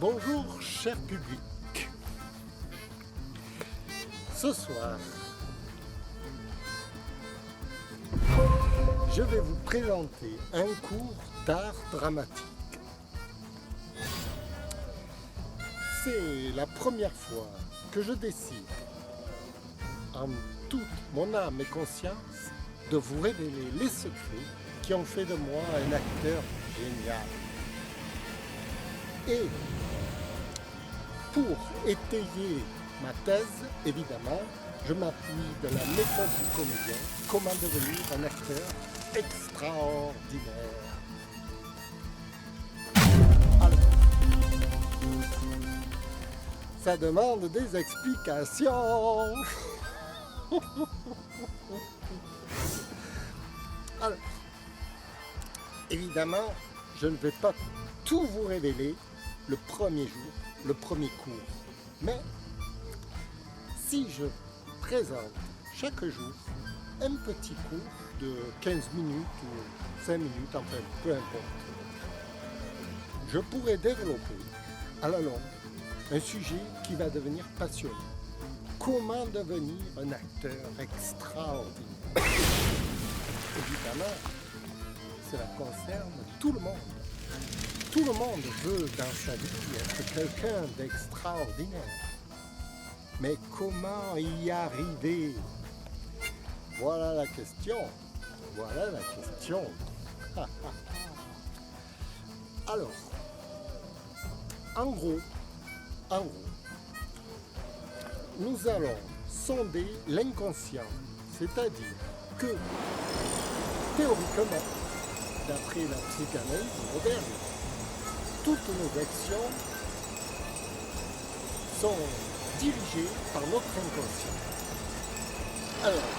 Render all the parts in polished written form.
Bonjour cher public. Ce soir, je vais vous présenter un cours d'art dramatique. C'est la première fois que je décide, en toute mon âme et conscience, de vous révéler les secrets qui ont fait de moi un acteur génial. Et pour étayer ma thèse, évidemment, je m'appuie de la méthode du comédien, comment devenir un acteur extraordinaire. Alors, ça demande des explications. Alors, évidemment, je ne vais pas tout vous révéler le premier jour, le premier cours. Mais si je présente chaque jour un petit cours de 15 minutes ou 5 minutes, enfin peu importe, je pourrais développer à la longue un sujet qui va devenir passionnant. Comment devenir un acteur extraordinaire? Évidemment, cela concerne tout le monde. Tout le monde veut dans sa vie être quelqu'un d'extraordinaire. Mais comment y arriver? Voilà la question. Voilà la question. Alors, en gros, nous allons sonder l'inconscient, c'est-à-dire que, théoriquement, d'après la psychanalyse moderne, toutes nos actions sont dirigées par notre inconscient. Alors,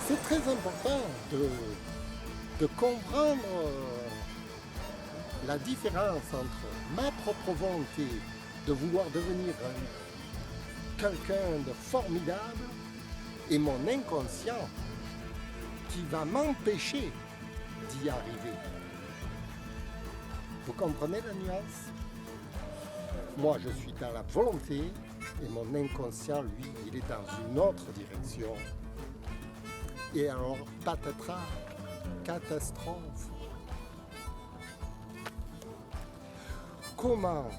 c'est très important de comprendre la différence entre ma propre volonté de vouloir devenir quelqu'un de formidable et mon inconscient qui va m'empêcher d'y arriver. Vous comprenez la nuance? Moi, je suis dans la volonté et mon inconscient, lui, il est dans une autre direction. Et alors, patatras, catastrophe. Comment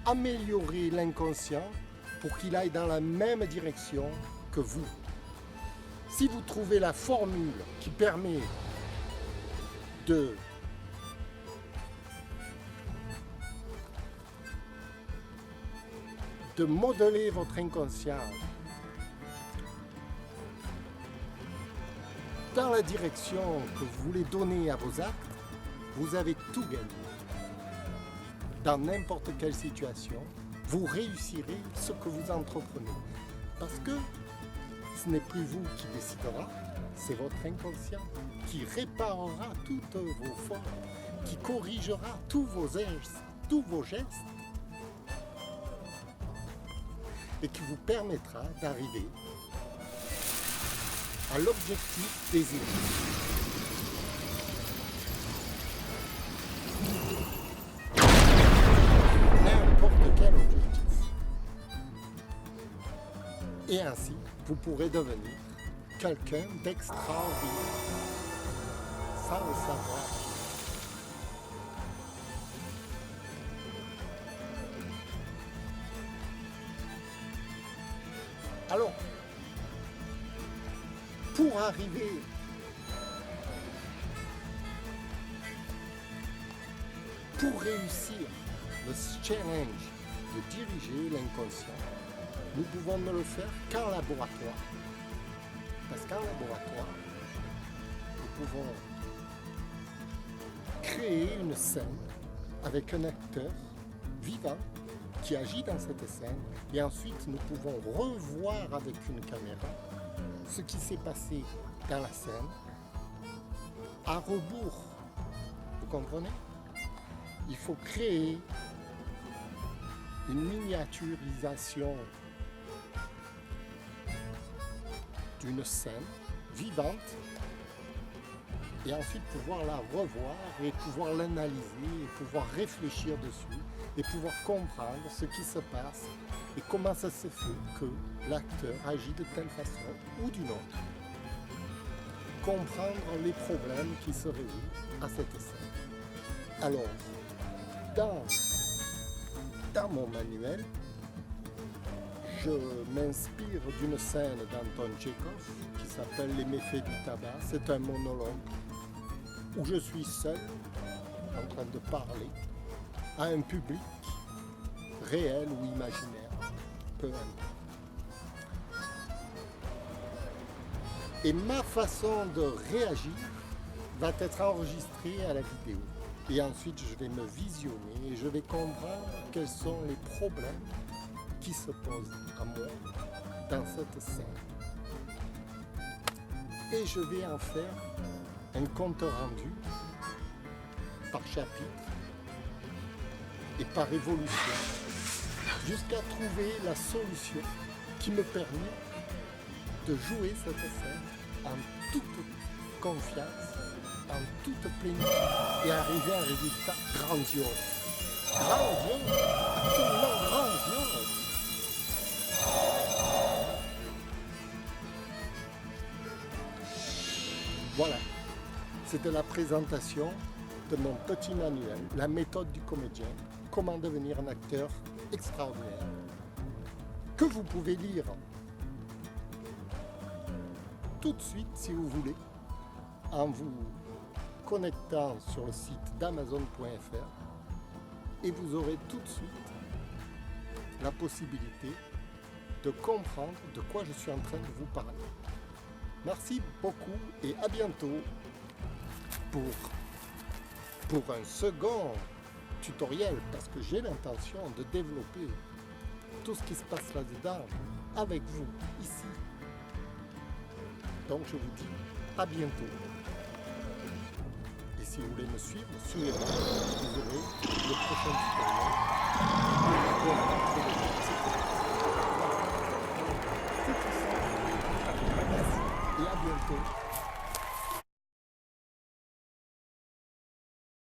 améliorer l'inconscient pour qu'il aille dans la même direction que vous? Si vous trouvez la formule qui permet de modeler votre inconscient dans la direction que vous voulez donner à vos actes, vous avez tout gagné. Dans n'importe quelle situation, vous réussirez ce que vous entreprenez. Parce que ce n'est plus vous qui décidera, c'est votre inconscient qui réparera toutes vos fautes, qui corrigera tous vos gestes et qui vous permettra d'arriver à l'objectif désiré. N'importe quel objectif. Et ainsi, vous pourrez devenir quelqu'un d'extraordinaire sans le savoir. Alors, pour arriver pour réussir le challenge de diriger l'inconscient, nous pouvons ne le faire qu'en laboratoire. Parce qu'en laboratoire, nous pouvons créer une scène avec un acteur vivant qui agit dans cette scène, et ensuite nous pouvons revoir avec une caméra ce qui s'est passé dans la scène à rebours. Vous comprenez? Il faut créer une miniaturisation d'une scène vivante et ensuite pouvoir la revoir et pouvoir l'analyser et pouvoir réfléchir dessus et pouvoir comprendre ce qui se passe et comment ça se fait que l'acteur agit de telle façon ou d'une autre. Comprendre les problèmes qui se résolvent à cette scène. Alors, dans mon manuel, je m'inspire d'une scène d'Anton Tchekhov qui s'appelle Les méfaits du tabac. C'est un monologue où je suis seul en train de parler à un public réel ou imaginaire, peu importe. Et ma façon de réagir va être enregistrée à la vidéo. Et ensuite, je vais me visionner et je vais comprendre quels sont les problèmes qui se posent à moi dans cette scène. Et je vais en faire un compte rendu par chapitre et par évolution jusqu'à trouver la solution qui me permet de jouer cette scène en toute confiance, en toute plénitude et arriver à un résultat grandiose. Grandiose, absolument grandiose. Voilà, c'était la présentation de mon petit manuel, la méthode du comédien, comment devenir un acteur extraordinaire, que vous pouvez lire tout de suite si vous voulez, en vous connectant sur le site d'Amazon.fr et vous aurez tout de suite la possibilité de comprendre de quoi je suis en train de vous parler. Merci beaucoup et à bientôt pour un second tutoriel parce que j'ai l'intention de développer tout ce qui se passe là-dedans avec vous ici. Donc je vous dis à bientôt. Et si vous voulez me suivre, suivez-moi. Vous aurez le prochain tutoriel.